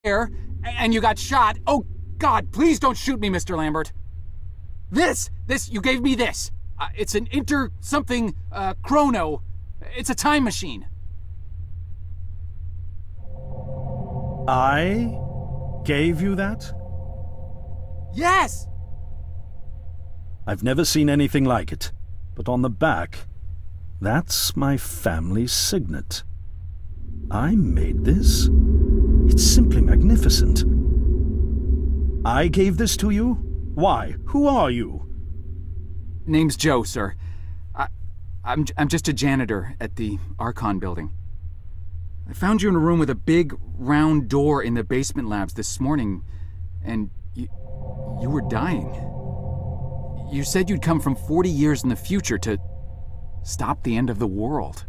there, and you got shot. Oh, God, please don't shoot me, Mr. Lambert. You gave me this. It's an chrono. It's a time machine. I gave you that? Yes! I've never seen anything like it, but on the back, that's my family's signet. I made this? It's simply magnificent. I gave this to you? Why? Who are you? Name's Joe, sir. I'm just a janitor at the Archon building. I found you in a room with a big, round door in the basement labs this morning, and you were dying. You said you'd come from 40 years in the future to stop the end of the world.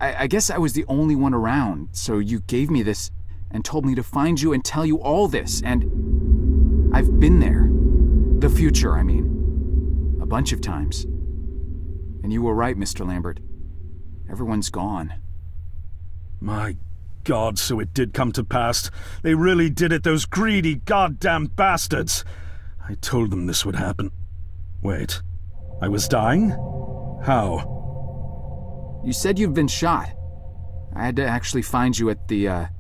I guess I was the only one around, so you gave me this and told me to find you and tell you all this, and I've been there. The future, I mean. A bunch of times. And you were right, Mr. Lambert. Everyone's gone. My God, so it did come to pass. They really did it, those greedy goddamn bastards. I told them this would happen. Wait, I was dying? How? You said you've been shot. I had to actually find you at the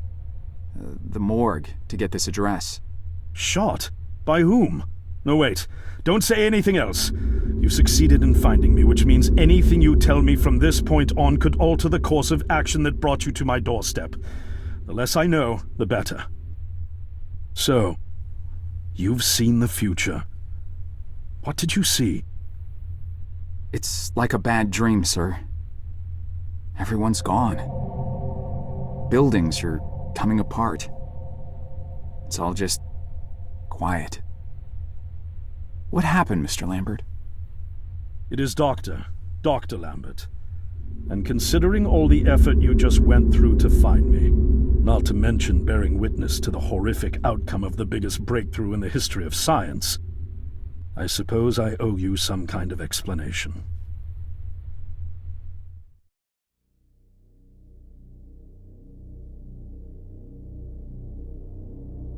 morgue to get this address. Shot? By whom? No, wait. Don't say anything else. You succeeded in finding me, which means anything you tell me from this point on could alter the course of action that brought you to my doorstep. The less I know, the better. So, you've seen the future. What did you see? It's like a bad dream, sir. Everyone's gone. Buildings are coming apart. It's all just quiet. What happened, Mr. Lambert? It is Dr. Lambert. And considering all the effort you just went through to find me, not to mention bearing witness to the horrific outcome of the biggest breakthrough in the history of science, I suppose I owe you some kind of explanation.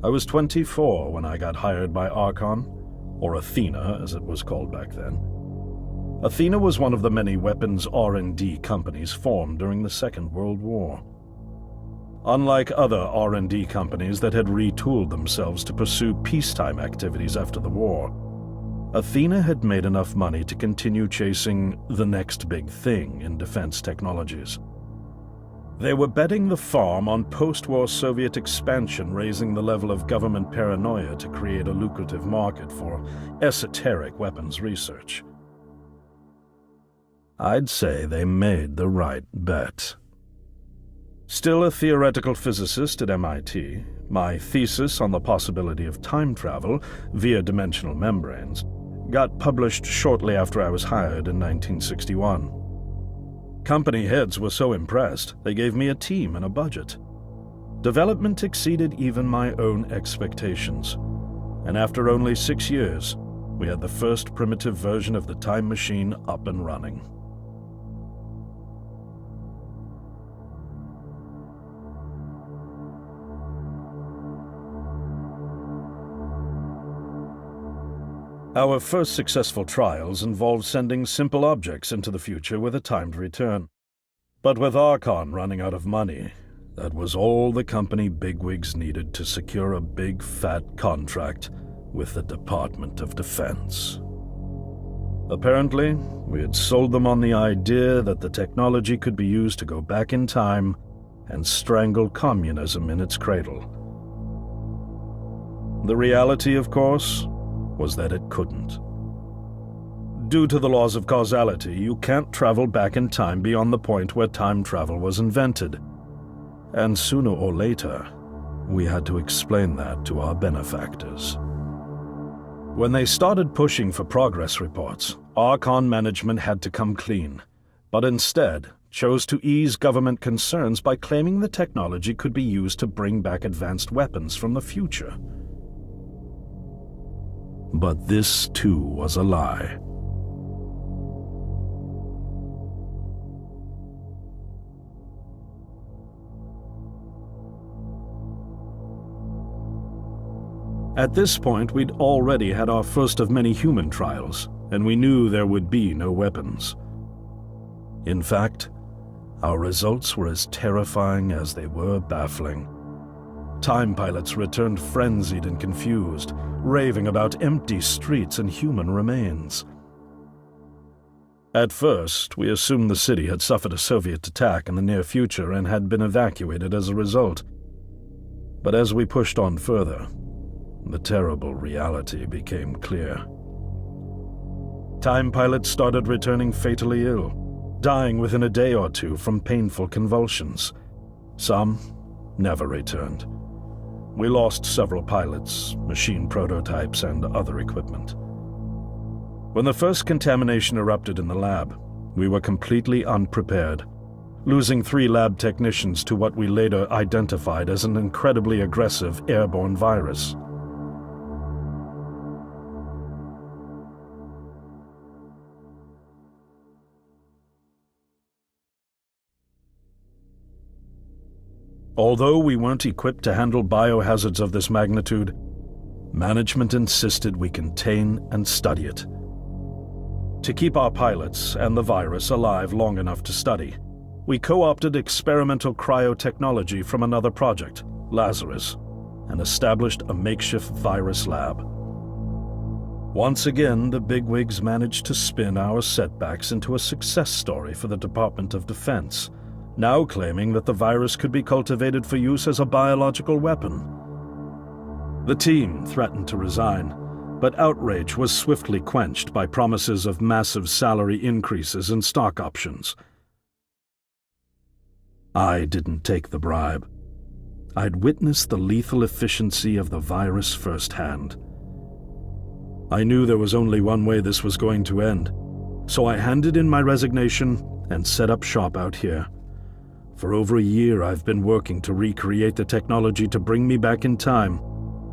I was 24 when I got hired by Archon, or Athena as it was called back then. Athena was one of the many weapons R&D companies formed during the Second World War. Unlike other R&D companies that had retooled themselves to pursue peacetime activities after the war, Athena had made enough money to continue chasing the next big thing in defense technologies. They were betting the farm on post-war Soviet expansion, raising the level of government paranoia to create a lucrative market for esoteric weapons research. I'd say they made the right bet. Still a theoretical physicist at MIT, my thesis on the possibility of time travel via dimensional membranes got published shortly after I was hired in 1961. Company heads were so impressed, they gave me a team and a budget. Development exceeded even my own expectations, and after only 6 years, we had the first primitive version of the time machine up and running. Our first successful trials involved sending simple objects into the future with a timed return. But with Archon running out of money, that was all the company bigwigs needed to secure a big fat contract with the Department of Defense. Apparently, we had sold them on the idea that the technology could be used to go back in time and strangle communism in its cradle. The reality, of course, was that it couldn't. Due to the laws of causality, you can't travel back in time beyond the point where time travel was invented. And sooner or later, we had to explain that to our benefactors. When they started pushing for progress reports, Archon management had to come clean, but instead chose to ease government concerns by claiming the technology could be used to bring back advanced weapons from the future. But this, too, was a lie. At this point, we'd already had our first of many human trials, and we knew there would be no weapons. In fact, our results were as terrifying as they were baffling. Time pilots returned frenzied and confused, raving about empty streets and human remains. At first, we assumed the city had suffered a Soviet attack in the near future and had been evacuated as a result. But as we pushed on further, the terrible reality became clear. Time pilots started returning fatally ill, dying within a day or two from painful convulsions. Some never returned. We lost several pilots, machine prototypes, and other equipment. When the first contamination erupted in the lab, we were completely unprepared, losing 3 lab technicians to what we later identified as an incredibly aggressive airborne virus. Although we weren't equipped to handle biohazards of this magnitude, management insisted we contain and study it. To keep our pilots and the virus alive long enough to study, we co-opted experimental cryotechnology from another project, Lazarus, and established a makeshift virus lab. Once again, the bigwigs managed to spin our setbacks into a success story for the Department of Defense, now claiming that the virus could be cultivated for use as a biological weapon. The team threatened to resign, but outrage was swiftly quenched by promises of massive salary increases and stock options. I didn't take the bribe. I'd witnessed the lethal efficiency of the virus firsthand. I knew there was only one way this was going to end, so I handed in my resignation and set up shop out here. For over a year, I've been working to recreate the technology to bring me back in time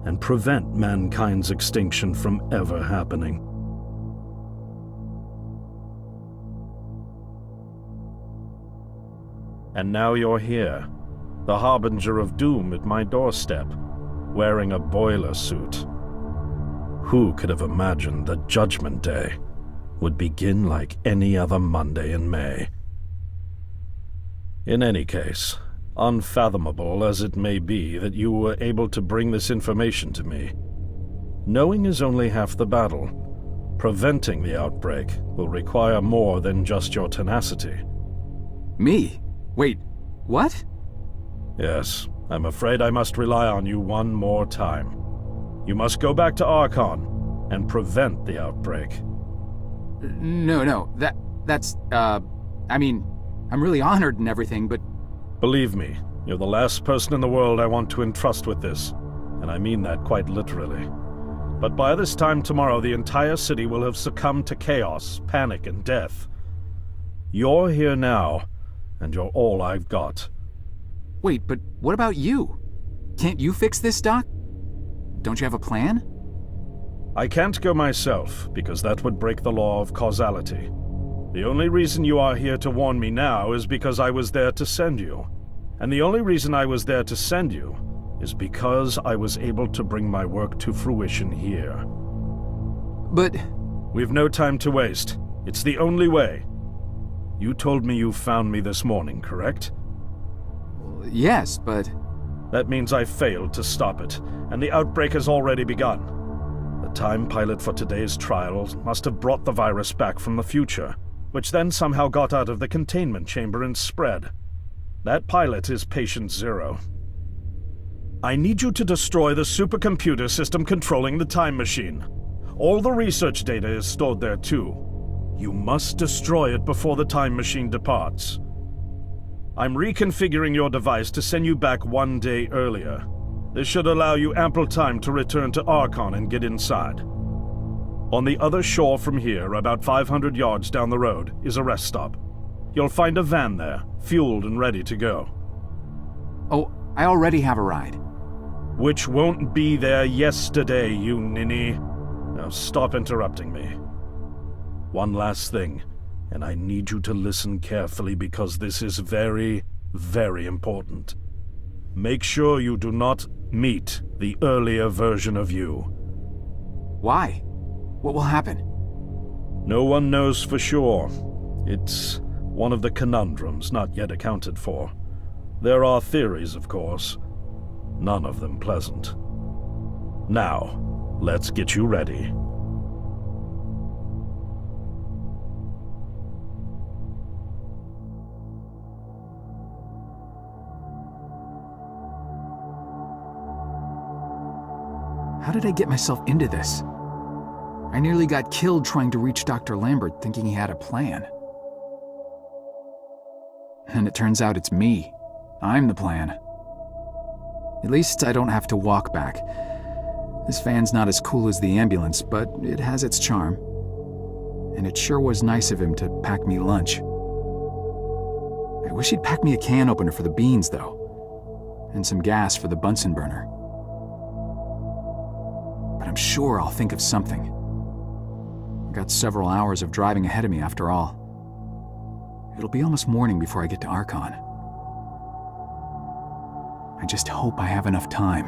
and prevent mankind's extinction from ever happening. And now you're here, the harbinger of doom at my doorstep, wearing a boiler suit. Who could have imagined that Judgment Day would begin like any other Monday in May? In any case, unfathomable as it may be that you were able to bring this information to me, knowing is only half the battle. Preventing the outbreak will require more than just your tenacity. Me? Wait, what? Yes, I'm afraid I must rely on you one more time. You must go back to Archon and prevent the outbreak. No, that's, I mean, I'm really honored and everything, but... Believe me, you're the last person in the world I want to entrust with this, and I mean that quite literally. But by this time tomorrow, the entire city will have succumbed to chaos, panic, and death. You're here now, and you're all I've got. Wait, but what about you? Can't you fix this, Doc? Don't you have a plan? I can't go myself, because that would break the law of causality. The only reason you are here to warn me now is because I was there to send you. And the only reason I was there to send you is because I was able to bring my work to fruition here. But... We've no time to waste. It's the only way. You told me you found me this morning, correct? Yes, but... That means I failed to stop it, and the outbreak has already begun. The time pilot for today's trials must have brought the virus back from the future, which then somehow got out of the containment chamber and spread. That pilot is Patient Zero. I need you to destroy the supercomputer system controlling the time machine. All the research data is stored there too. You must destroy it before the time machine departs. I'm reconfiguring your device to send you back 1 day earlier. This should allow you ample time to return to Archon and get inside. On the other shore from here, about 500 yards down the road, is a rest stop. You'll find a van there, fueled and ready to go. Oh, I already have a ride. Which won't be there yesterday, you ninny. Now stop interrupting me. One last thing, and I need you to listen carefully because this is very, very important. Make sure you do not Meet the earlier version of you. Why? What will happen? No one knows for sure. It's one of the conundrums not yet accounted for. There are theories, of course. None of them pleasant. Now, let's get you ready. How did I get myself into this? I nearly got killed trying to reach Dr. Lambert thinking he had a plan. And it turns out it's me. I'm the plan. At least I don't have to walk back. This van's not as cool as the ambulance, but it has its charm. And it sure was nice of him to pack me lunch. I wish he'd pack me a can opener for the beans, though. And some gas for the Bunsen burner. But I'm sure I'll think of something. I've got several hours of driving ahead of me after all. It'll be almost morning before I get to Archon. I just hope I have enough time.